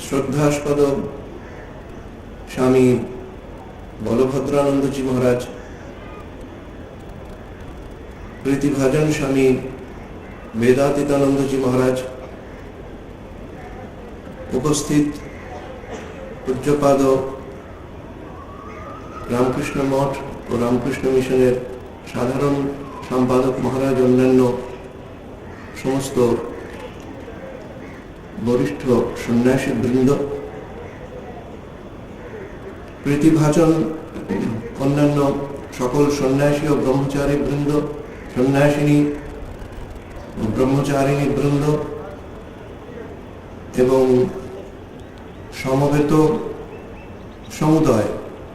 শ্রদ্ধাস্পদ স্বামী বলভদ্রানন্দজি মহারাজ, প্রীতিভাজন স্বামী বেদাতীতানন্দজি মহারাজ, উপস্থিত পূজ্যপাদ রামকৃষ্ণ মঠ ও রামকৃষ্ণ মিশনের সাধারণ সম্পাদক মহারাজ, অন্যান্য সমস্ত বরিষ্ঠ সন্ন্যাসী বৃন্দ, প্রীতিভাজন অন্যান্য সকল সন্ন্যাসী ও ব্রহ্মচারী বৃন্দ, সন্ন্যাসিনী ও ব্রহ্মচারিণী বৃন্দ এবং সমবেত সমুদয়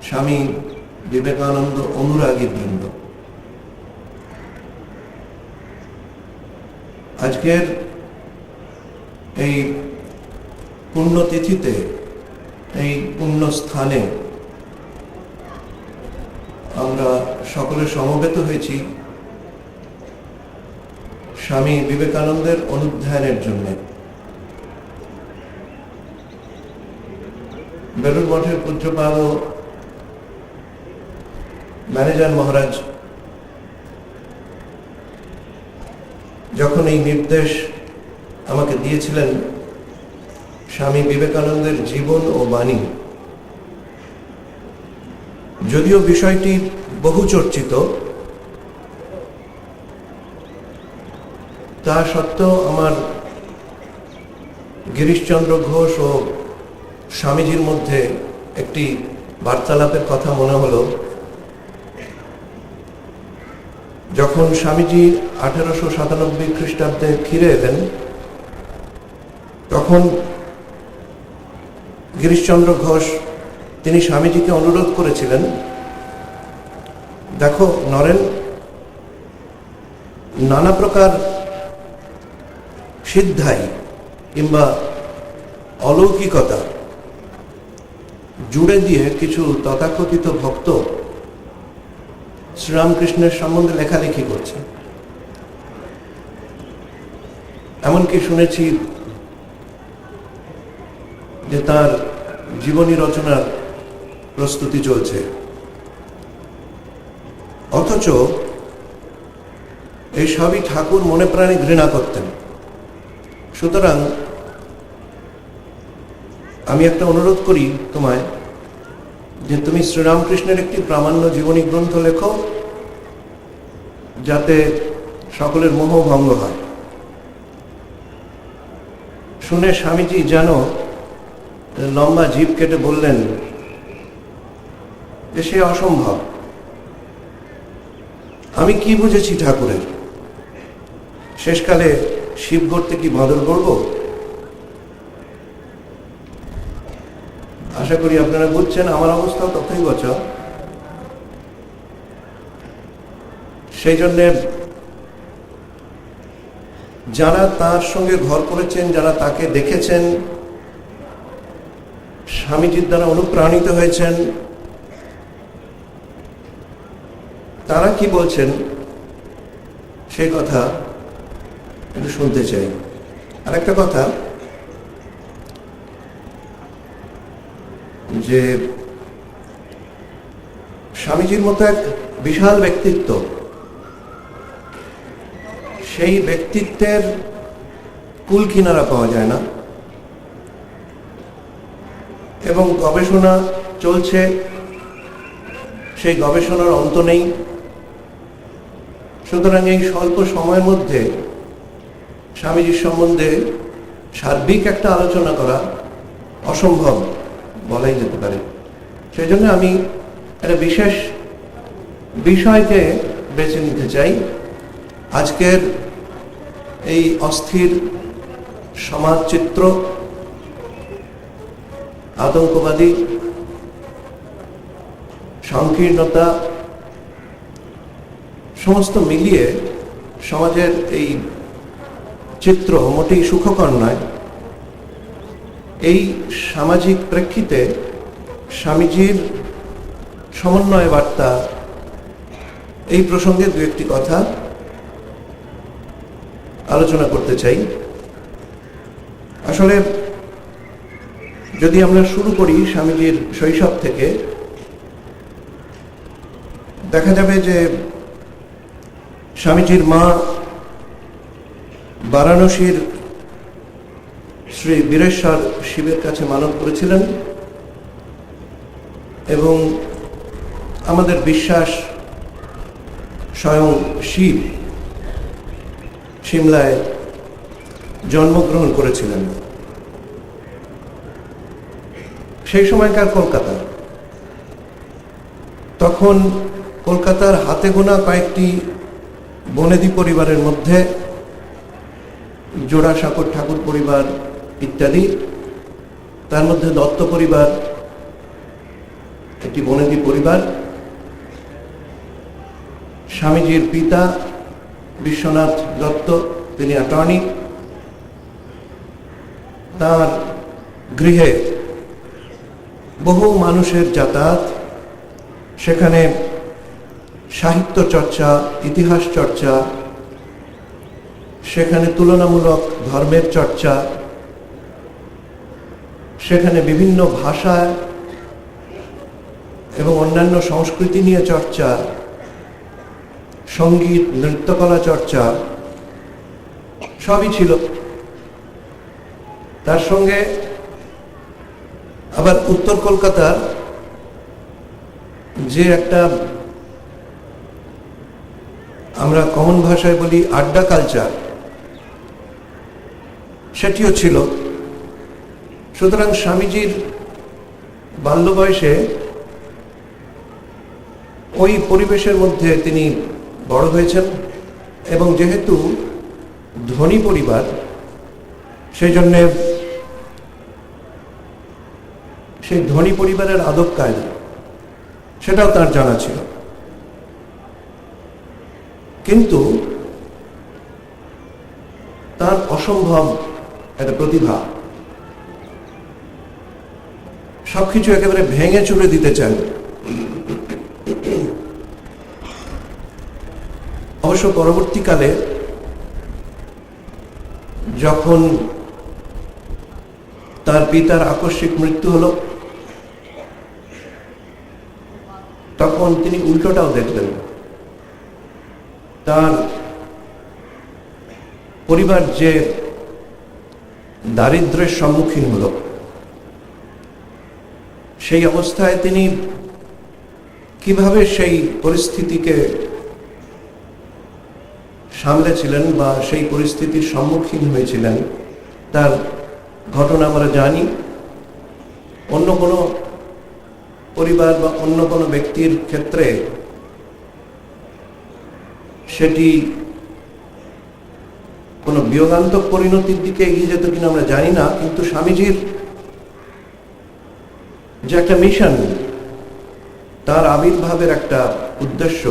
স্বামী বিবেকানন্দ অনুরাগী বৃন্দ, আজকের এই পুণ্যতিথিতে, এই পুণ্য স্থানে আমরা সকলে সমবেত হয়েছি স্বামী বিবেকানন্দের অনুধ্যানের জন্য। বেলুড় মঠের পূজ্যপাদ ম্যানেজার মহারাজ যখন এই নির্দেশ আমাকে দিয়েছিলেন স্বামী বিবেকানন্দের জীবন ও বাণী, যদিও বিষয়টি বহু চর্চিত, তা সত্ত্বেও আমার গিরিশচন্দ্র ঘোষ ও স্বামীজির মধ্যে একটি বার্তালাপের কথা মনে হলো। যখন স্বামীজি 1897 খ্রিস্টাব্দে ফিরে এলেন, তখন গিরিশচন্দ্র ঘোষ তিনি স্বামীজিকে অনুরোধ করেছিলেন, দেখো নরেন, নানা প্রকার সিদ্ধাই কিংবা অলৌকিকতা জুড়ে দিয়ে কিছু তথাকথিত ভক্ত শ্রীরামকৃষ্ণের সম্বন্ধে লেখালেখি করছে। এমনকি শুনেছি যে তার জীবনী রচনার প্রস্তুতি চলছে, অথচ এই সবই ঠাকুর মনে প্রাণে ঘৃণা করতেন। সুতরাং আমি একটা অনুরোধ করি তোমায়, যে তুমি শ্রীরামকৃষ্ণের একটি প্রামাণ্য জীবনী গ্রন্থ লেখো, যাতে সকলের মোহ ভঙ্গ হয়। শুনে স্বামীজি যেন লম্বা জিভ কেটে বললেন যে সে অসম্ভব। আমি কি বুঝেছি ঠাকুরের? শেষকালে শিব গড়তে কি বাঁদর গড়ব? আশা করি আপনারা বুঝছেন আমার অবস্থা ততই বছর। সেই জন্য যারা তার সঙ্গে ঘর করেছেন, যারা তাকে দেখেছেন, স্বামীজির দ্বারা অনুপ্রাণিত হয়েছেন, তারা কি বলছেন সেই কথা একটু শুনতে চাই। আর একটা কথা, যে স্বামীজির মতো এক বিশাল ব্যক্তিত্ব, সেই ব্যক্তিত্বের কুল কিনারা পাওয়া যায় না, এবং গবেষণা চলছে, সেই গবেষণার অন্ত নেই। সুতরাং এই স্বল্প সময়ের মধ্যে স্বামীজির সম্বন্ধে সার্বিক একটা আলোচনা করা অসম্ভব বলাই যেতে পারে। সেই জন্য আমি একটা বিশেষ বিষয়কে বেছে নিতে চাই। আজকের এই অস্থির সমাজচিত্র, আতঙ্কবাদী সংকীর্ণতা, সমস্ত মিলিয়ে সমাজের এই চিত্র মোটেই সুখকর নয়। এই সামাজিক প্রেক্ষিতে স্বামীজির সমন্বয় বার্তা, এই প্রসঙ্গে দু একটি কথা আলোচনা করতে চাই। আসলে যদি আমরা শুরু করি স্বামীজির শৈশব থেকে, দেখা যাবে যে স্বামীজির মা বারাণসীর শ্রী বীরেশ্বর শিবের কাছে মানত করেছিলেন এবং আমাদের বিশ্বাস স্বয়ং শিব সিমলায় জন্মগ্রহণ করেছিলেন। সেই সময়কার কলকাতা, তখন কলকাতার হাতে গোনা কয়েকটি বনেদি পরিবারের মধ্যে জোড়াসাঁকোর ঠাকুর পরিবার ইত্যাদি, তার মধ্যে দত্ত পরিবার একটি বনেদি পরিবার। স্বামীজির পিতা বিশ্বনাথ দত্ত, তিনি অ্যাটর্নি। তার গৃহে বহু মানুষের যাতায়াত, সেখানে সাহিত্য চর্চা, ইতিহাস চর্চা, সেখানে তুলনামূলক ধর্মের চর্চা, সেখানে বিভিন্ন ভাষা এবং অন্যান্য সংস্কৃতি নিয়ে চর্চা, সঙ্গীত, নৃত্যকলা চর্চা সবই ছিল। তার সঙ্গে আবার উত্তর কলকাতার যে একটা, আমরা কমন ভাষায় বলি আড্ডা কালচার, সেটিও ছিল। সুতরাং স্বামীজির বাল্য বয়সে ওই পরিবেশের মধ্যে তিনি বড় হয়েছেন এবং যেহেতু ধনী পরিবার, সেই জন্যে সেই ধনী পরিবারের আদব কায়দা সেটাও তার জানা ছিল। কিন্তু তার অসম্ভব একটা প্রতিভা, সবকিছু একেবারে ভেঙে চুরে দিতে চান। অবশ্য পরবর্তীকালে যখন তার পিতার আকস্মিক মৃত্যু হলো, তখন তিনি উল্টোটাও দেখলেন। তার পরিবার যে দারিদ্র্যের সম্মুখীন হলো, সেই অবস্থায় তিনি কিভাবে সেই পরিস্থিতিকে সামলেছিলেন বা সেই পরিস্থিতির সম্মুখীন হয়েছিলেন, তার ঘটনা আমরা জানি। অন্য কোনো পরিবার বা অন্য কোনো ব্যক্তির ক্ষেত্রে সেটি কোনো বিয়োগান্তক পরিণতির দিকে এগিয়ে যেত কিনা আমরা জানি না, কিন্তু স্বামীজির যে একটা মিশন, তার আবির্ভাবের একটা উদ্দেশ্য,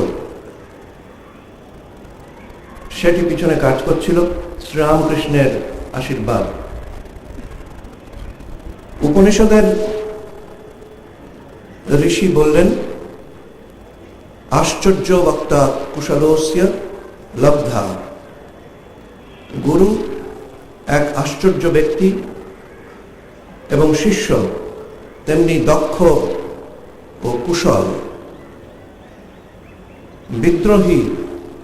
সেটি পিছনে কাজ করছিল শ্রীরামকৃষ্ণের আশীর্বাদ। উপনিষদের ঋষি বললেন, আশ্চর্য বক্তা কুশলস্য লব্ধা। গুরু এক আশ্চর্য ব্যক্তি এবং শিষ্য তেমনি দক্ষ ও কুশল। বিদ্রোহী,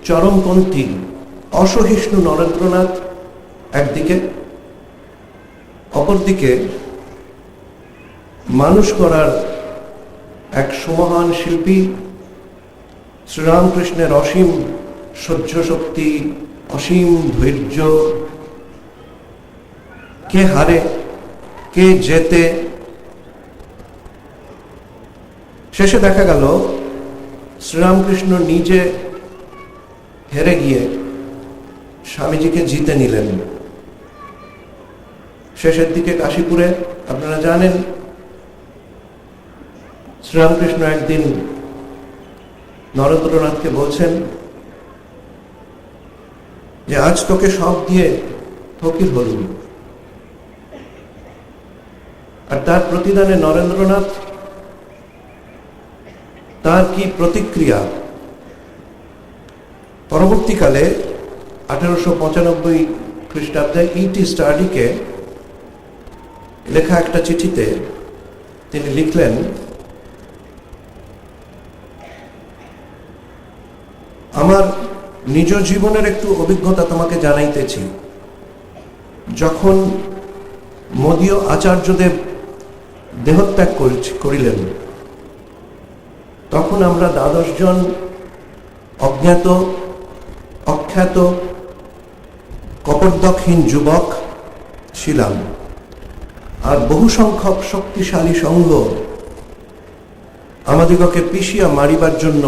চরমপন্থী, অসহিষ্ণু নরেন্দ্রনাথ একদিকে, অপরদিকে মানুষ করার এক সুমহান শিল্পী শ্রীরামকৃষ্ণের অসীম সহ্য শক্তি, অসীম ধৈর্য, কে হারে কে জেতে। শেষে দেখা গেল শ্রীরামকৃষ্ণ নিজে হেরে গিয়ে স্বামীজিকে জিতে নিলেন। শেষের দিকে কাশীপুরে আপনারা জানেন, শ্রীরামকৃষ্ণ একদিন নরেন্দ্রনাথকে বলছেন যে আজ তোকে সব দিয়ে ফকির হলুম। আর তার প্রতিদানে নরেন্দ্রনাথ তার কি প্রতিক্রিয়া, পরবর্তীকালে 1895 খ্রিস্টাব্দে ইটি স্টাডিকে লেখা একটা চিঠিতে তিনি লিখলেন, আমার নিজ জীবনের একটু অভিজ্ঞতা তোমাকে জানাইতেছি। যখন মদীয় আচার্যদেব দেহত্যাগ করিলেন, তখন আমরা 12 জন অজ্ঞাত অখ্যাত কপর্দকহীন যুবক ছিলাম, আর বহু সংখ্যক শক্তিশালী সংঘ আমাদিগকে পিষিয়া মারিবার জন্য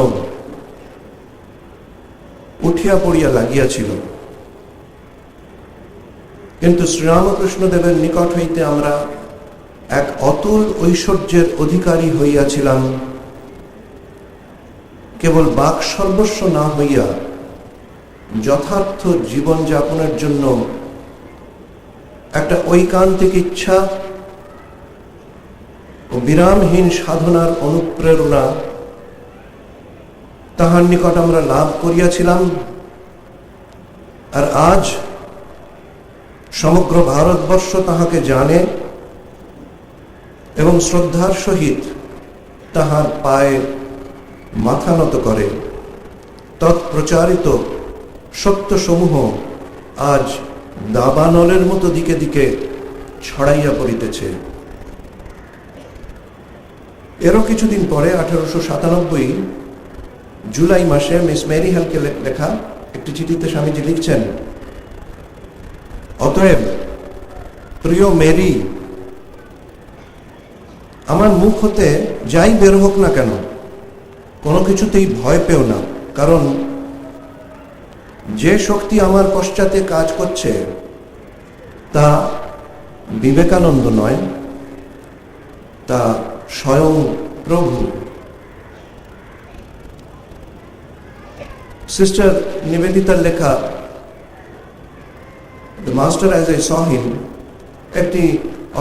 উঠিয়া পড়িয়া লাগিয়াছিল। কিন্তু শ্রীরামকৃষ্ণদেবের নিকট হইতে আমরা এক অতুল ঐশ্বর্যের অধিকারী হইয়াছিলাম, কেবল বাক সর্বস্ব না হইয়া যথার্থ জীবন যাপনের জন্য একটা ঐকান্তিক ইচ্ছা ও বিরামহীন সাধনার অনুপ্রেরণা তাহার নিকট আমরা লাভ করিয়াছিলাম। আর আজ সমগ্র ভারতবর্ষ তাহাকে জানে এবং শ্রদ্ধার সহিত তাহার পায়ে মাথা নত করে। তৎপ্রচারিত সত্যসমূহ আজ দাবানলের মতো দিকে দিকে ছড়াইয়া পড়িতেছে। এরও কিছুদিন পরে 1897 জুলাই মাসে মিস মেরি হেলকে লেখা একটি চিঠিতে স্বামীজি লিখছেন, অতএব প্রিয় মেরি, আমার মুখ হতে যাই বের হোক না কেন, কোনো কিছুতেই ভয় পেও না, কারণ যে শক্তি আমার পশ্চাতে কাজ করছে তা বিবেকানন্দ নয়, তা স্বয়ং প্রভু। সিস্টার নিবেদিতার লেখা the master as I saw him একটি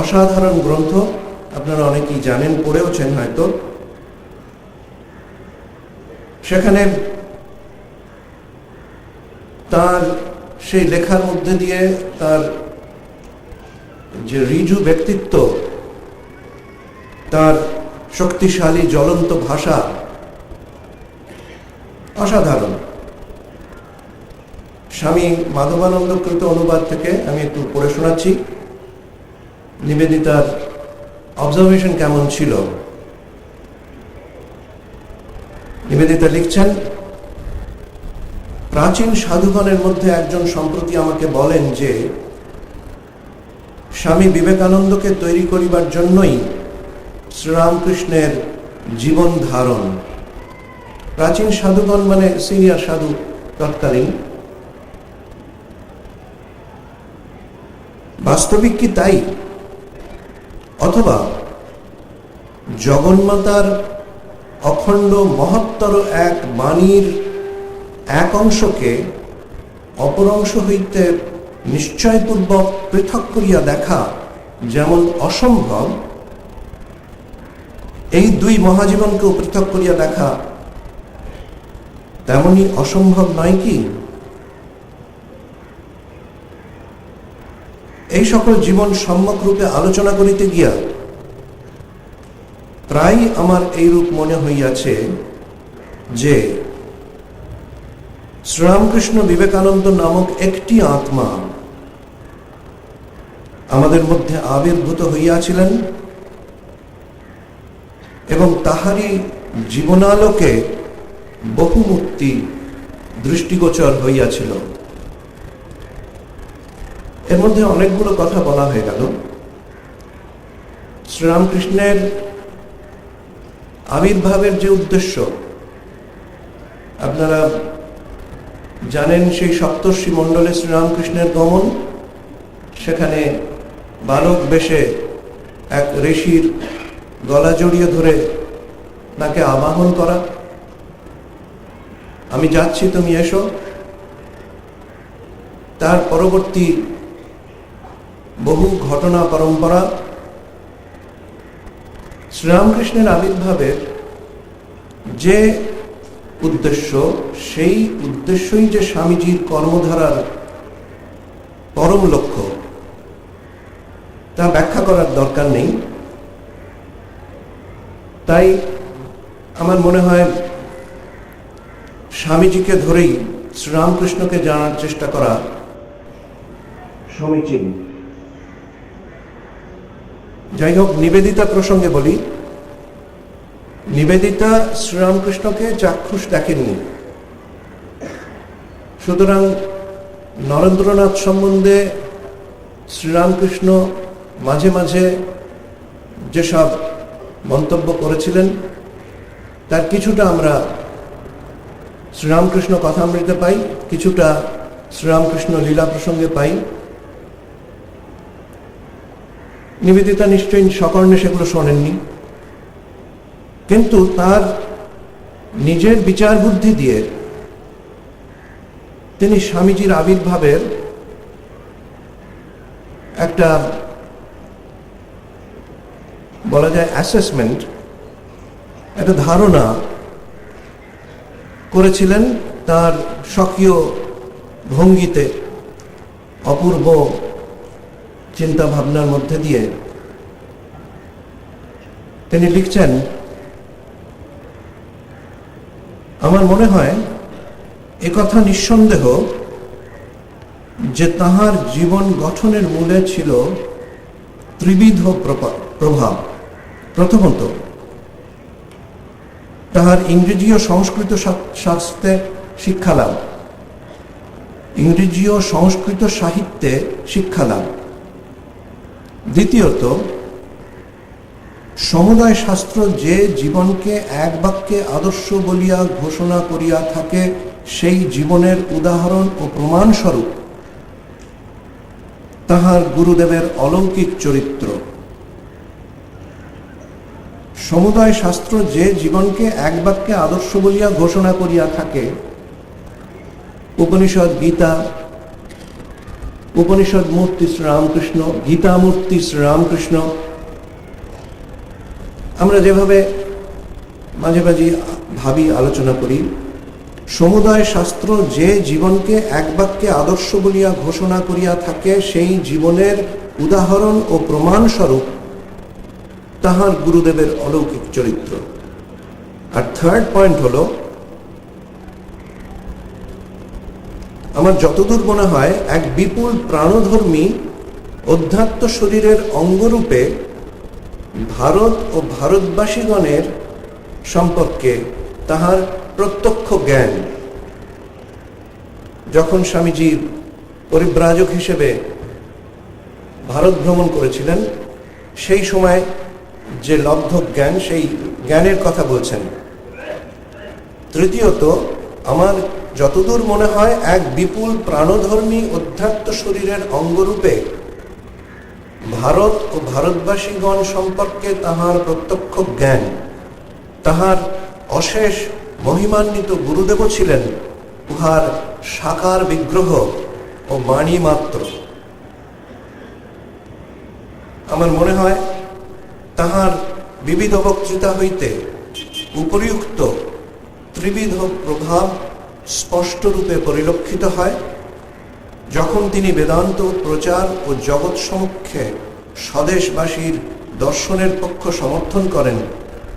অসাধারণ গ্রন্থ, আপনারা অনেকেই জানেন, পড়েওছেন হয়তো। সেখানে তার সেই লেখার মধ্যে দিয়ে তার যে ঋজু ব্যক্তিত্ব, তার শক্তিশালী জ্বলন্ত ভাষা অসাধারণ। স্বামী মাধবানন্দকৃত অনুবাদ থেকে আমি একটু পড়ে শোনাচ্ছি নিবেদিতার অবজারভেশন কেমন ছিল। নিবেদিতা লিখছেন, প্রাচীন সাধুগণের মধ্যে একজন সম্প্রতি আমাকে বলেন যে স্বামী বিবেকানন্দকে তৈরি করিবার জন্যই শ্রীরামকৃষ্ণের জীবন ধারণ। প্রাচীন সাধুগণ মানে সিনিয়র সাধু তৎকালীন। বাস্তবিক কি তাই? অথবা জগন্মাতার অখণ্ড মহত্তর এক বাণীর এক অংশকে অপর অংশ হইতে নিশ্চয়পূর্বক পৃথক করিয়া দেখা যেমন অসম্ভব, এই দুই মহাজীবনকেও পৃথক করিয়া দেখা তেমনি অসম্ভব নয় কি? এই সকল জীবন সম্যক রূপে আলোচনা করিতে গিয়া প্রায় আমার এই রূপ মনে হইয়াছে যে শ্রীরামকৃষ্ণ বিবেকানন্দ নামক একটি আত্মা আমাদের মধ্যে আবির্ভূত হইয়াছিলেন এবং তাহারই জীবনালোকে বহুমূর্তি দৃষ্টিগোচর হইয়াছিল। এর মধ্যে অনেকগুলো কথা বলা হয়ে গেল। শ্রীরামকৃষ্ণের আবির্ভাবের যে উদ্দেশ্য আপনারা জানেন, সেই সপ্তর্ষি মণ্ডলে শ্রীরামকৃষ্ণের গমন, সেখানে বালক বেশে এক ঋষির গলা জড়িয়ে ধরে তাকে আবাহন করা, আমি যাচ্ছি তুমি এসো। তার পরবর্তী বহু ঘটনা পরম্পরা, শ্রীরামকৃষ্ণের আবির্ভাবের যে উদ্দেশ্য, সেই উদ্দেশ্যই যে স্বামীজির কর্মধারার পরম লক্ষ্য, তা ব্যাখ্যা করার দরকার নেই। তাই আমার মনে হয় স্বামীজিকে ধরেই শ্রীরামকৃষ্ণকে জানার চেষ্টা করা সমীচীন। যাই হোক, নিবেদিতা প্রসঙ্গে বলি, নিবেদিতা শ্রীরামকৃষ্ণকে চাক্ষুষ দেখেননি। সুতরাং নরেন্দ্রনাথ সম্বন্ধে শ্রীরামকৃষ্ণ মাঝে মাঝে যেসব মন্তব্য করেছিলেন তার কিছুটা আমরা শ্রীরামকৃষ্ণ কথামৃতে পাই, কিছুটা শ্রীরামকৃষ্ণ লীলা প্রসঙ্গে পাই। নিবেদিতা নিশ্চয়ই সকর্ণে সেগুলো শোনেননি, কিন্তু তার নিজের বিচার বুদ্ধি দিয়ে তিনি স্বামীজির আবির্ভাবের একটা বলা যায় অ্যাসেসমেন্ট, একটা ধারণা করেছিলেন তার স্বকীয় ভঙ্গিতে, অপূর্ব চিন্তা ভাবনার মধ্যে দিয়ে। তিনি লিখছেন, আমার মনে হয় একথা নিঃসন্দেহ যে তাহার জীবন গঠনের মূলে ছিল ত্রিবিধ প্রভাব। প্রথমত, তাহার ইংরেজি ও সংস্কৃত শাস্ত্রে শিক্ষালাভ, ইংরেজি ও সংস্কৃত সাহিত্যে শিক্ষালাভ। দ্বিতীয়ত, সমুদয় শাস্ত্র যে জীবনকে এক বাক্যে আদর্শ বলিয়া ঘোষণা করিয়া থাকে, সেই জীবনের উদাহরণ ও প্রমাণস্বরূপ তাহার গুরুদেবের অলৌকিক চরিত্র। সমুদয় শাস্ত্র যে জীবনকে এক বাক্যে আদর্শ বলিয়া ঘোষণা করিয়া থাকে, উপনিষদ, গীতা, উপনিষদ মূর্তি শ্রীরামকৃষ্ণ, গীতা মূর্তি শ্রীরামকৃষ্ণ। আমরা যেভাবে মাঝে মাঝে ভাবি, আলোচনা করি, সমুদয় শাস্ত্র যে জীবনকে এক বাক্যে আদর্শ বলিয়া ঘোষণা করিয়া থাকে, সেই জীবনের উদাহরণ ও প্রমাণস্বরূপ তাহার গুরুদেবের অলৌকিক চরিত্র। আর থার্ড পয়েন্ট হলো, আমার যতদূর মনে হয় এক বিপুল প্রাণধর্মী অধ্যাত্ম শরীরের অঙ্গরূপে ভারত ও ভারতবাসীগণের সম্পর্কে তাহার প্রত্যক্ষ জ্ঞান। যখন স্বামীজি পরিব্রাজক হিসেবে ভারত ভ্রমণ করেছিলেন, সেই সময় যে লব্ধ জ্ঞান, সেই জ্ঞানের কথা বলছেন। তৃতীয়ত, আমার যতদূর মনে হয় এক বিপুল প্রাণধর্মী অধ্যাত্ম শরীরের অঙ্গরূপে ভারত ও ভারতবাসীগণ সম্পর্কে তাহার প্রত্যক্ষ জ্ঞান। তাহার অশেষ মহিমান্বিত গুরুদেব ছিলেন উহার সাকার বিগ্রহ ও বাণী মাত্র। আমার মনে হয় তাহার বিবিধ বক্তৃতা হইতে উপরিউক্ত ত্রিবিধ প্রভাব স্পষ্টরূপে পরিলক্ষিত হয়। যখন তিনি বেদান্ত প্রচার ও জগৎ সমক্ষে স্বদেশবাসীর দর্শনের পক্ষ সমর্থন করেন,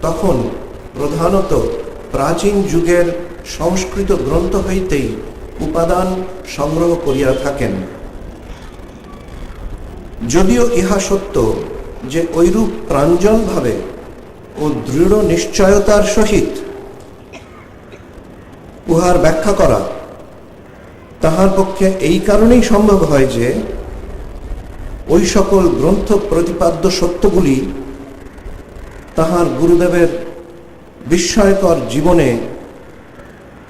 তখন প্রধানত প্রাচীন যুগের সংস্কৃত গ্রন্থ হইতেই উপাদান সংগ্রহ করিয়া থাকেন। যদিও ইহা সত্য যে ঐরূপ প্রাঞ্জলভাবে ও দৃঢ় নিশ্চয়তার সহিত উহার ব্যাখ্যা করা তাহার পক্ষে এই কারণেই সম্ভব হয় যে ওই সকল গ্রন্থ প্রতিপাদ্য সত্যগুলি তাহার গুরুদেবের বিস্ময়কর জীবনে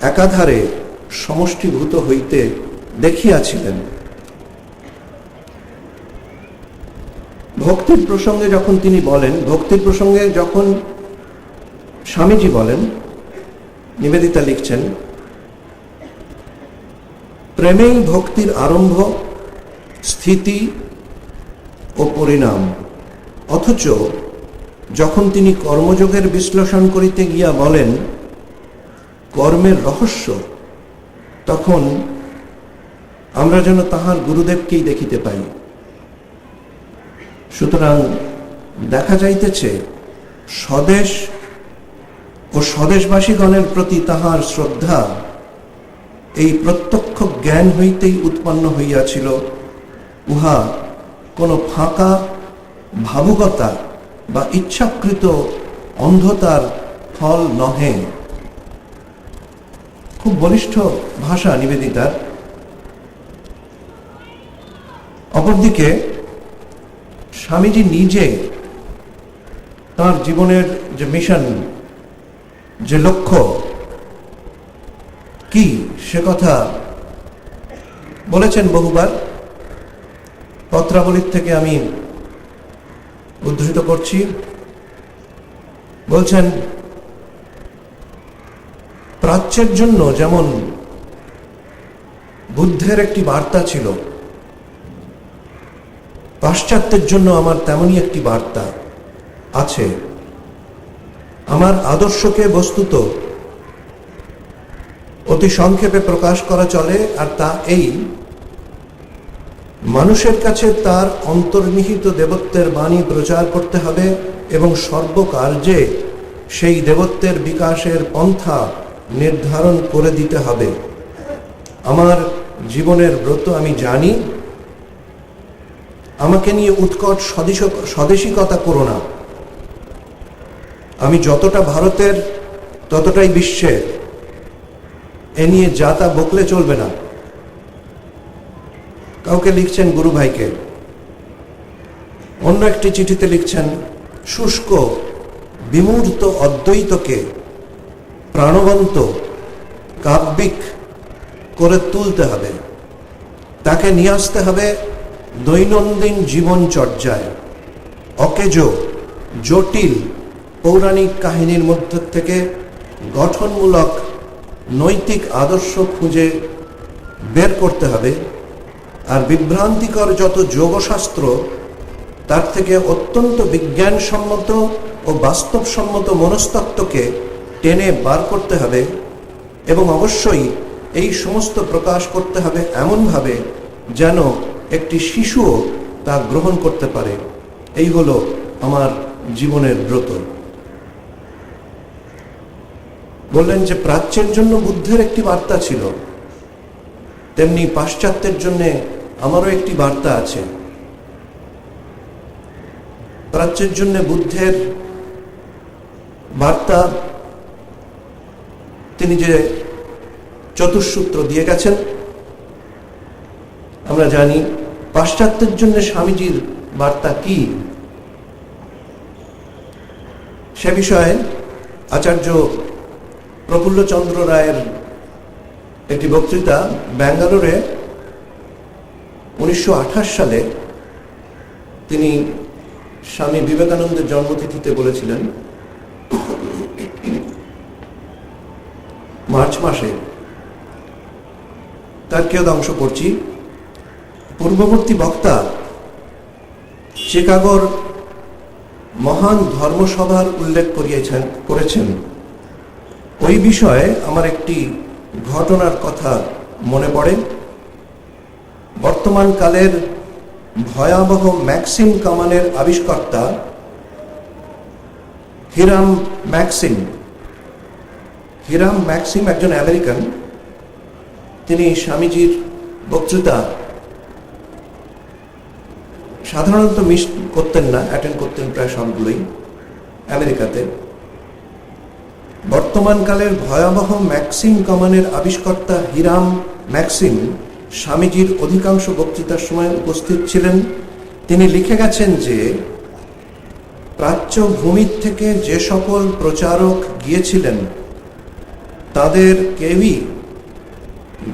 একাধারে সমষ্টিভূত হইতে দেখিয়াছিলেন। ভক্তির প্রসঙ্গে যখন তিনি বলেন, ভক্তির প্রসঙ্গে যখন স্বামীজি বলেন, নিবেদিতা লিখছেন, প্রেমেই ভক্তির আরম্ভ, স্থিতি ও পরিণাম। অথচ যখন তিনি কর্মযোগের বিশ্লেষণ করিতে গিয়া বলেন কর্মের রহস্য, তখন আমরা যেন তাহার গুরুদেবকেই দেখিতে পাই। সুতরাং দেখা যাইতেছে স্বদেশ ও স্বদেশবাসীগণের প্রতি তাহার শ্রদ্ধা এই প্রত্যক্ষ জ্ঞান হইতেই উৎপন্ন হইয়াছিল। উহা কোনো ফাঁকা ভাবুকতা বা ইচ্ছাকৃত অন্ধতার ফল নহে। খুব বলিষ্ঠ ভাষা নিবেদিতার। অপরদিকে স্বামীজি নিজে তাঁর জীবনের যে মিশন, যে লক্ষ্য কি, সে কথা বলেছেন বহুবার। পত্রাবলীর থেকে আমি উদ্ধৃত করছি। বলছেন, প্রাচ্যের জন্য যেমন বুদ্ধের একটি বার্তা ছিল, পাশ্চাত্যের জন্য আমার তেমনই একটি বার্তা আছে। আমার আদর্শকে বস্তুত অতি সংক্ষেপে প্রকাশ করা চলে, আর তা এই: মানুষের কাছে তার অন্তর্নিহিত দেবত্বের বাণী প্রচার করতে হবে এবং সর্বকার্যে সেই দেবত্বের বিকাশের পন্থা নির্ধারণ করে দিতে হবে। আমার জীবনের ব্রত আমি জানি। আমাকে নিয়ে উৎকট স্বদেশিকতা করো না। আমি যতটা ভারতের ততটাই বিশ্বের, এ নিয়ে যা তা বকলে চলবে না। কাউকে লিখছেন গুরু ভাইকে। অন্য একটি চিঠিতে লিখছেন, শুষ্ক বিমূর্ত অদ্বৈতকে প্রাণবন্ত কাব্যিক করে তুলতে হবে। তাকে নিয়ে আসতে হবে দৈনন্দিন জীবনচর্যায়। অকেজ জটিল পৌরাণিক কাহিনীর মধ্য থেকে গঠনমূলক নৈতিক আদর্শ খুঁজে বের করতে হবে। আর বিভ্রান্তিকর যত যোগশাস্ত্র, তার থেকে অত্যন্ত বিজ্ঞানসম্মত ও বাস্তবসম্মত মনস্তত্ত্বকে টেনে বার করতে হবে। এবং অবশ্যই এই সমস্ত প্রকাশ করতে হবে এমনভাবে যেন একটি শিশুও তা গ্রহণ করতে পারে। এই হলো আমার জীবনের ব্রত। বললেন যে প্রাচ্যের জন্য বুদ্ধের একটি বার্তা ছিল, তেমনি পাশ্চাত্যের জন্য আমারও একটি বার্তা আছে। প্রাচ্যের জন্য বুদ্ধের বার্তা তিনি যে চতুঃসূত্র দিয়ে গেছেন আমরা জানি। পাশ্চাত্যের জন্য স্বামীজির বার্তা কি, সে বিষয়ে আচার্য প্রফুল্লচন্দ্র রায়ের একটি বক্তৃতা ব্যাঙ্গালোরে 1928 সালে তিনি স্বামী বিবেকানন্দের জন্মতিথিতে বলেছিলেন, মার্চ মাসে। তার কিয়দাংশ পড়ছি। পূর্ববর্তী বক্তা চিকাগোর মহান ধর্মসভার উল্লেখ করেছেন। ওই বিষয়ে আমার একটি ঘটনার কথা মনে পড়ে। বর্তমান কালের ভয়াবহ ম্যাক্সিম কামানের আবিষ্কর্তা হিরাম ম্যাক্সিম একজন আমেরিকান। তিনি স্বামীজির বক্তৃতা সাধারণত মিস করতেন না, অ্যাটেন্ড করতেন প্রায় সবগুলোই আমেরিকাতে। বর্তমানকালের ভয়াবহ ম্যাক্সিম কামানের আবিষ্কর্তা হিরাম ম্যাক্সিম স্বামীজির অধিকাংশ বক্তৃতার সময় উপস্থিত ছিলেন। তিনি লিখে গেছেন যে প্রাচ্য ভূমির থেকে যে সকল প্রচারক গিয়েছিলেন তাদের কেউই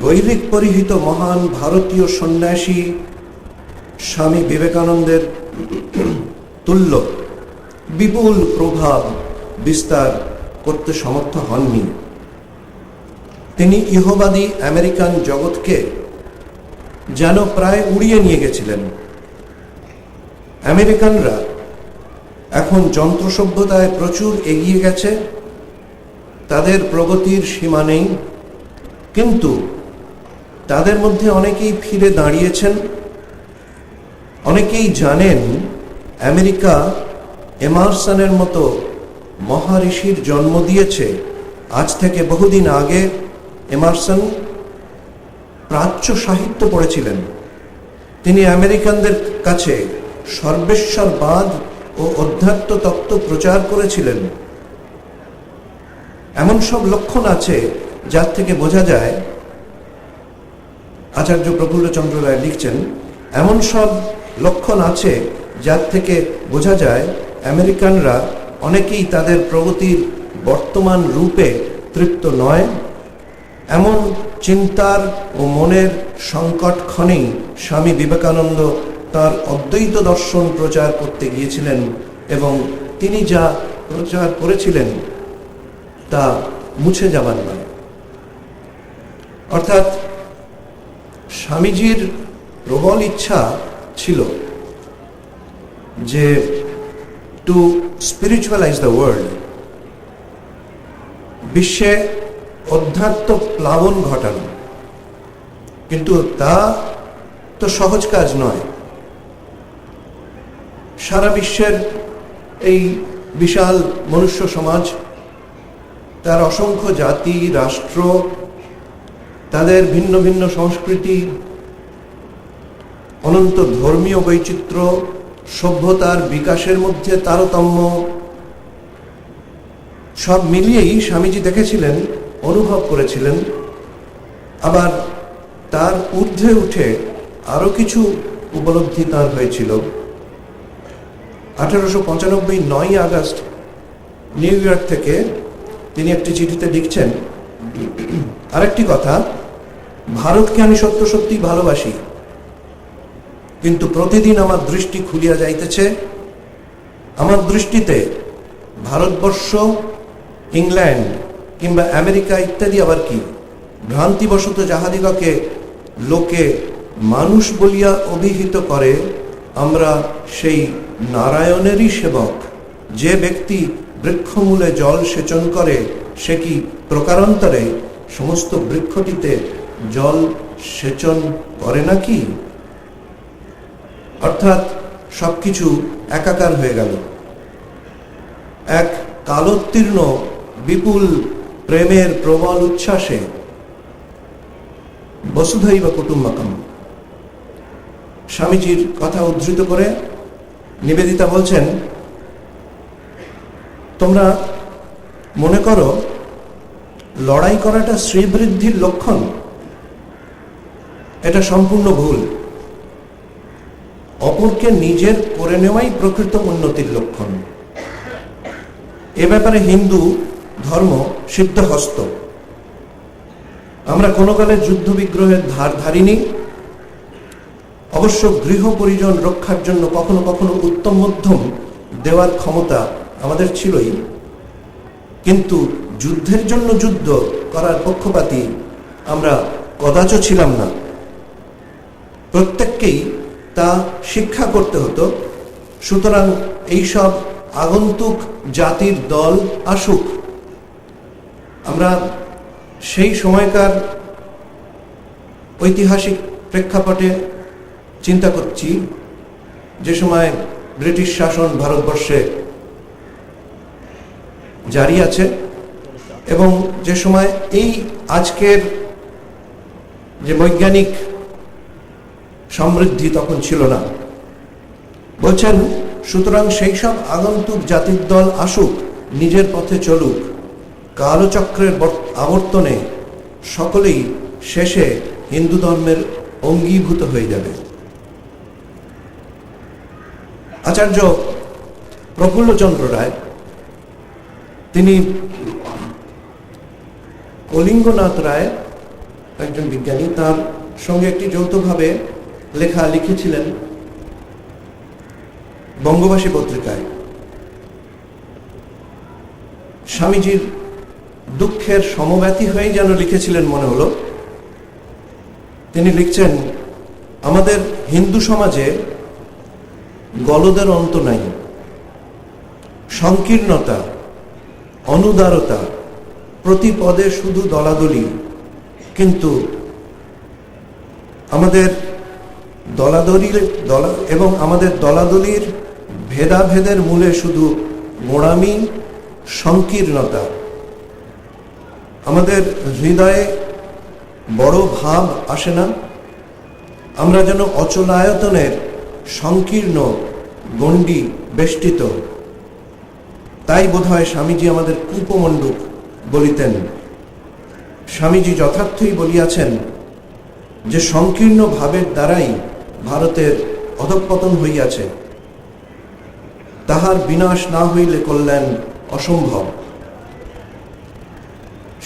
গৈরিক পরিহিত মহান ভারতীয় সন্ন্যাসী স্বামী বিবেকানন্দের তুল্য বিপুল প্রভাব বিস্তার করতে সমর্থ হননি। তিনি ইহবাদী আমেরিকান জগৎকে যেন প্রায় উড়িয়ে নিয়ে গেছিলেন। আমেরিকানরা এখন যন্ত্র সভ্যতায় প্রচুর এগিয়ে গেছে, তাদের প্রগতির সীমা নেই, কিন্তু তাদের মধ্যে অনেকেই ফিরে দাঁড়িয়েছেন। অনেকেই জানেন আমেরিকা এমারসনের মতো মহারিষির জন্ম দিয়েছে। আজ থেকে বহুদিন আগে এমারসন প্রাচ্য সাহিত্য পড়েছিলেন। তিনি আমেরিকানদের কাছে সর্বেশ্বরবাদ ও অধ্যাত্ম তত্ত্ব প্রচার করেছিলেন। এমন সব লক্ষণ আছে যার থেকে বোঝা যায়, আচার্য প্রফুল্লচন্দ্র রায় লিখছেন, এমন সব লক্ষণ আছে যার থেকে বোঝা যায় আমেরিকানরা অনেকেই তাদের প্রগতির বর্তমান রূপে তৃপ্ত নয়। এমন চিন্তার ও মনের সংকটক্ষণেই স্বামী বিবেকানন্দ তার অদ্বৈত দর্শন প্রচার করতে গিয়েছিলেন এবং তিনি যা প্রচার করেছিলেন তা মুছে যাবার নয়। অর্থাৎ স্বামীজির প্রবল ইচ্ছা ছিল যে টু স্পিরিচুয়ালাইজ দ্য ওয়ার্ল্ড, বিশ্বে অধ্যাত্ম প্লাবন ঘটানো। কিন্তু তা তো সহজ কাজ নয়। সারা বিশ্বের এই বিশাল মনুষ্য সমাজ, তার অসংখ্য জাতি রাষ্ট্র, তাদের ভিন্ন ভিন্ন সংস্কৃতি, অনন্ত ধর্মীয় বৈচিত্র্য, সভ্যতার বিকাশের মধ্যে তারতম্য, সব মিলিয়েই স্বামীজি দেখেছিলেন, অনুভব করেছিলেন। আবার তার ঊর্ধ্বে উঠে আরো কিছু উপলব্ধি তার হয়েছিল। 1895 9 আগস্ট নিউ ইয়র্ক থেকে তিনি একটি চিঠিতে লিখছেন, আরেকটি কথা, ভারতকে আমি সত্য সত্যি ভালোবাসি, কিন্তু প্রতিদিন আমার দৃষ্টি খুলিয়া যাইতেছে। আমার দৃষ্টিতে ভারতবর্ষ, ইংল্যান্ড কিংবা আমেরিকা ইত্যাদি আবার কি, ভ্রান্তিবশত যাহাদিগকে লোকে মানুষ বলিয়া অভিহিত করে, আমরা সেই নারায়ণেরই সেবক। যে ব্যক্তি বৃক্ষমূলে জল সেচন করে, সে কি প্রকারান্তরে সমস্ত বৃক্ষটিতে জল সেচন করে নাকি? অর্থাৎ সবকিছু একাকার হয়ে গেল। এক কালোত্তীর্ণ বিপুল প্রেমের প্রবল উচ্ছ্বাসে বসুধৈব কুটুম্বকম। স্বামীজির কথা উদ্ধৃত করে নিবেদিতা বলছেন, তোমরা মনে করো লড়াই করাটা শ্রীবৃদ্ধির লক্ষণ। এটা সম্পূর্ণ ভুল। অপরকে নিজের করে নেওয়াই প্রকৃত উন্নতির লক্ষণ। এ ব্যাপারে হিন্দু ধর্ম সিদ্ধহস্ত। আমরা কোনো কালে যুদ্ধ বিগ্রহের ধার ধারিনি। অবশ্য গৃহ পরিজন রক্ষার জন্য কখনো কখনো উত্তম মধ্যম দেওয়ার ক্ষমতা আমাদের ছিলই, কিন্তু যুদ্ধের জন্য যুদ্ধ করার পক্ষপাতী আমরা কদাচ ছিলাম না। প্রত্যেককেই তা শিক্ষা করতে হতো। সুতরাং এইসব আগন্তুক জাতির দল আসুক। আমরা সেই সময়কার ঐতিহাসিক প্রেক্ষাপটে চিন্তা করছি, যে সময় ব্রিটিশ শাসন ভারতবর্ষে জারি আছে এবং যে সময় এই আজকের যে বৈজ্ঞানিক সমৃদ্ধি তখন ছিল না। বলছেন, সুতরাং সেই সব আগন্তুক জাতির দল আসুক, নিজের পথে চলুক। কালচক্রের আবর্তনে সকলেই শেষে হিন্দু ধর্মের অঙ্গীভূত হয়ে যাবে। আচার্য প্রফুল্লচন্দ্র রায়, তিনি কলিঙ্গনাথ রায় একজন বিজ্ঞানী, তার সঙ্গে একটি যৌথভাবে লেখা লিখেছিলেন বঙ্গবাসী পত্রিকায়। স্বামীজির দুঃখের সমব্যথী হয়ে যেন লিখেছিলেন মনে হলো। তিনি লিখছেন, আমাদের হিন্দু সমাজে গলদের অন্ত নাই। সংকীর্ণতা, অনুদারতা, প্রতি পদে শুধু দলাদলি। কিন্তু আমাদের দলাদলির ভেদাভেদের মূলে শুধু গোঁড়ামি, সংকীর্ণতা। আমাদের হৃদয়ে বড় ভাব আসে না? আমরা যেন অচলায়তনের সংকীর্ণ গণ্ডি বেষ্টিত। তাই বোধহয় স্বামীজি আমাদের কূপমণ্ডূক বলিতেন। স্বামীজি যথার্থই বলিয়াছেন যে সংকীর্ণ ভাবের দ্বারাই ভারতের অধঃপতন হইয়াছে, তাহার বিনাশ না হইলে কল্যাণ অসম্ভব।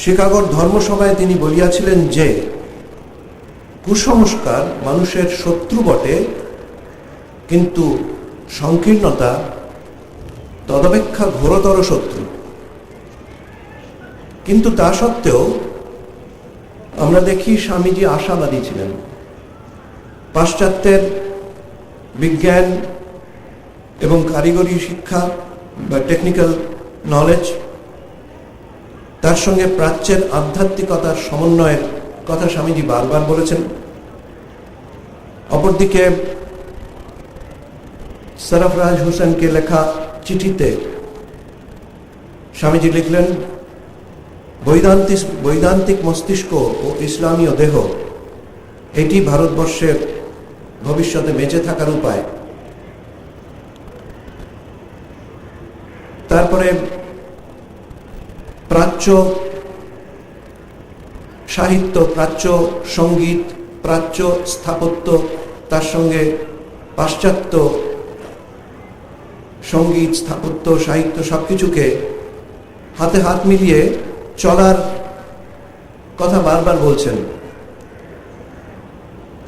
শিকাগোর ধর্মসভায় তিনি বলিয়াছিলেন যে কুসংস্কার মানুষের শত্রু বটে, কিন্তু সংকীর্ণতা তদপেক্ষা ঘোরতর শত্রু। কিন্তু তা সত্ত্বেও আমরা দেখি স্বামীজি আশাবাদী ছিলেন। পাশ্চাত্যের বিজ্ঞান এবং কারিগরি শিক্ষা বা টেকনিক্যাল নলেজ, তার সঙ্গে প্রাচ্যের আধ্যাত্মিকতার সমন্বয়ের কথা স্বামীজি বারবার বলেছেন। অপরদিকে সরফরাজ হোসেনকে লেখা চিঠিতে স্বামীজি লিখলেন, বৈদান্তিক মস্তিষ্ক ও ইসলামীয় দেহ, এটি ভারতবর্ষের ভবিষ্যতে বেঁচে থাকার উপায়। তারপরে প্রাচ্য সাহিত্য, প্রাচ্য সঙ্গীত, প্রাচ্য স্থাপত্য, তার সঙ্গে পাশ্চাত্য সঙ্গীত, স্থাপত্য, সাহিত্য সবকিছুকে হাতে হাত মিলিয়ে চলার কথা বারবার বলছেন।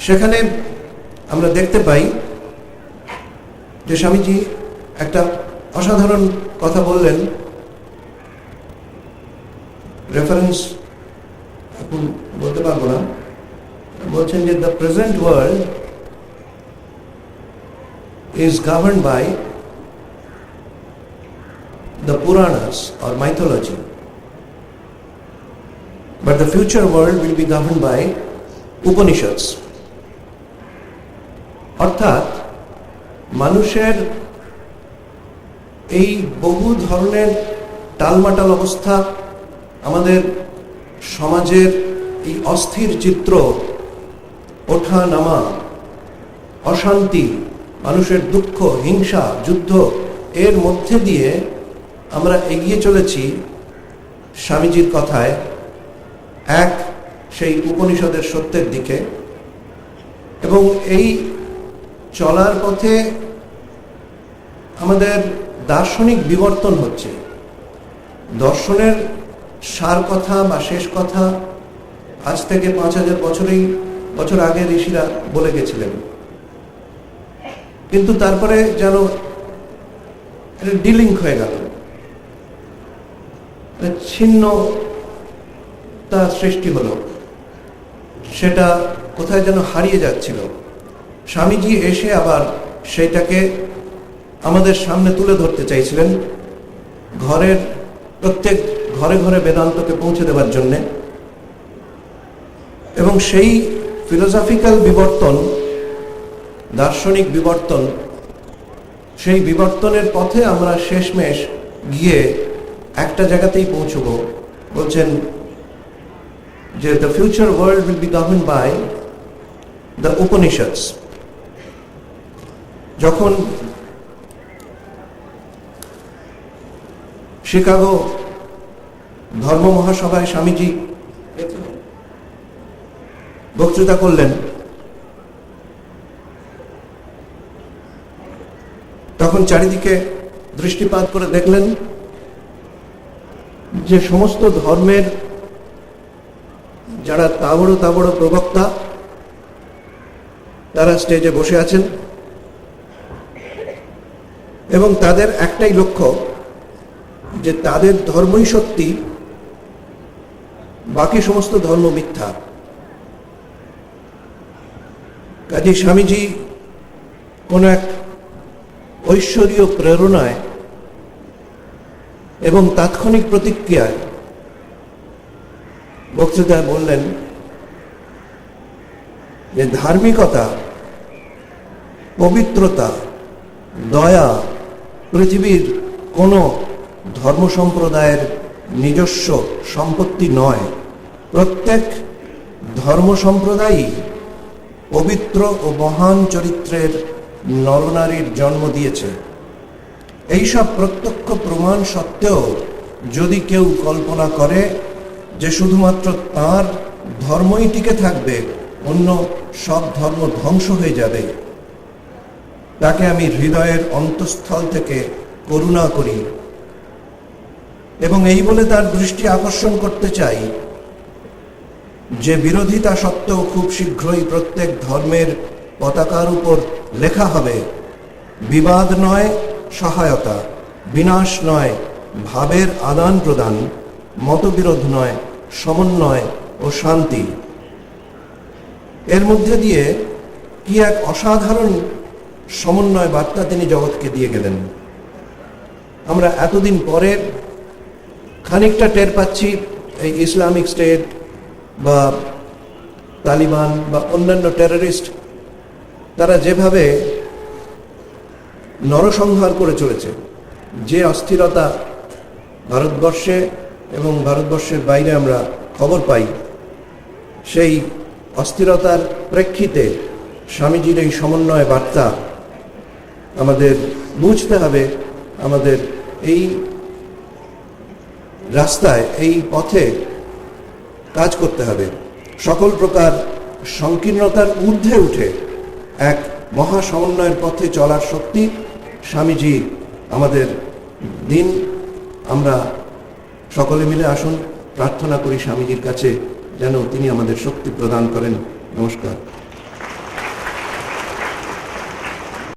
সেখানে আমরা দেখতে পাই যে স্বামীজি একটা অসাধারণ কথা বললেন। রেফারেন্স এখন বলতে পারবো না। বলছেন যে the present world is governed by the Puranas or mythology, but the future world will be governed by Upanishads. অর্থাৎ মানুষের এই বহু ধরনের টালমাটাল অবস্থা, আমাদের সমাজের এই অস্থির চিত্র, ওঠা নামা, অশান্তি, মানুষের দুঃখ, হিংসা, যুদ্ধ, এর মধ্যে দিয়ে আমরা এগিয়ে চলেছি স্বামীজির কথায় এক সেই উপনিষদের সত্যের দিকে। এবং এই চলার পথে আমাদের দার্শনিক বিবর্তন হচ্ছে। দর্শনের সার কথা বা শেষ কথা আজ থেকে 5000 বছর আগে ঋষিরা বলে গেছিলেন, কিন্তু তারপরে যেন ডিলিঙ্ক হয়ে গেল, ছিন্নতা সৃষ্টি হলো, সেটা কোথায় যেন হারিয়ে যাচ্ছিল। স্বামীজি এসে আবার সেইটাকে আমাদের সামনে তুলে ধরতে চাইছিলেন, প্রত্যেক ঘরে ঘরে বেদান্তকে পৌঁছে দেওয়ার জন্যে। এবং সেই ফিলোসফিক্যাল বিবর্তন, দার্শনিক বিবর্তন, সেই বিবর্তনের পথে আমরা শেষমেশ গিয়ে একটা জায়গাতেই পৌঁছবো। বলছেন যে the future world will be governed by the Upanishads. যখন শিকাগো ধর্ম মহাসভায় স্বামীজি বক্তৃতা করলেন, তখন চারিদিকে দৃষ্টিপাত করে দেখলেন যে সমস্ত ধর্মের যারা তাবড় প্রবক্তা তারা স্টেজে বসে আছেন এবং তাদের একটাই লক্ষ্য যে তাদের ধর্মই সত্যি, বাকি সমস্ত ধর্ম মিথ্যা। কাজে স্বামীজি কোন এক ঐশ্বরীয় প্রেরণায় এবং তাৎক্ষণিক প্রতিক্রিয়ায় বক্তৃতায় বললেন যে ধার্মিকতা, পবিত্রতা, দয়া, পৃথিবীর কোনো ধর্ম সম্প্রদায়ের নিজস্ব সম্পত্তি নয়। প্রত্যেক ধর্ম সম্প্রদায়ই পবিত্র ও মহান চরিত্রের নরনারীর জন্ম দিয়েছে। এইসব প্রত্যক্ষ প্রমাণ সত্ত্বেও যদি কেউ কল্পনা করে যে শুধুমাত্র তার ধর্মই টিকে থাকবে, অন্য সব ধর্ম ধ্বংস হয়ে যাবে, তাকে আমি হৃদয়ের অন্তঃস্থল থেকে করুণা করি এবং এই বলে তার দৃষ্টি আকর্ষণ করতে চাই যে বিরোধিতা সত্ত্বেও খুব শীঘ্রই প্রত্যেক ধর্মের পতাকার উপর লেখা হবে বিবাদ নয় সহায়তা, বিনাশ নয় ভাবের আদান প্রদান, মতবিরোধ নয় সমন্বয় ও শান্তি। এর মধ্যে দিয়ে কি এক অসাধারণ সমন্বয় বার্তা তিনি জগৎকে দিয়ে গেলেন। আমরা এতদিন পরে খানিকটা টের পাচ্ছি এই ইসলামিক স্টেট বা তালিবান বা অন্যান্য টেররিস্ট তারা যেভাবে নরসংহার করে চলেছে, যে অস্থিরতা ভারতবর্ষে এবং ভারতবর্ষের বাইরে আমরা খবর পাই, সেই অস্থিরতার প্রেক্ষিতে স্বামীজির এই সমন্বয় বার্তা আমাদের বুঝতে হবে। আমাদের এই রাস্তায়, এই পথে কাজ করতে হবে। সকল প্রকার সংকীর্ণতার ঊর্ধ্বে উঠে এক মহা সমন্বয়ের পথে চলার শক্তি স্বামীজি আমাদের দিন। আমরা সকলে মিলে আসুন প্রার্থনা করি স্বামীজির কাছে যেন তিনি আমাদের শক্তি প্রদান করেন। নমস্কার।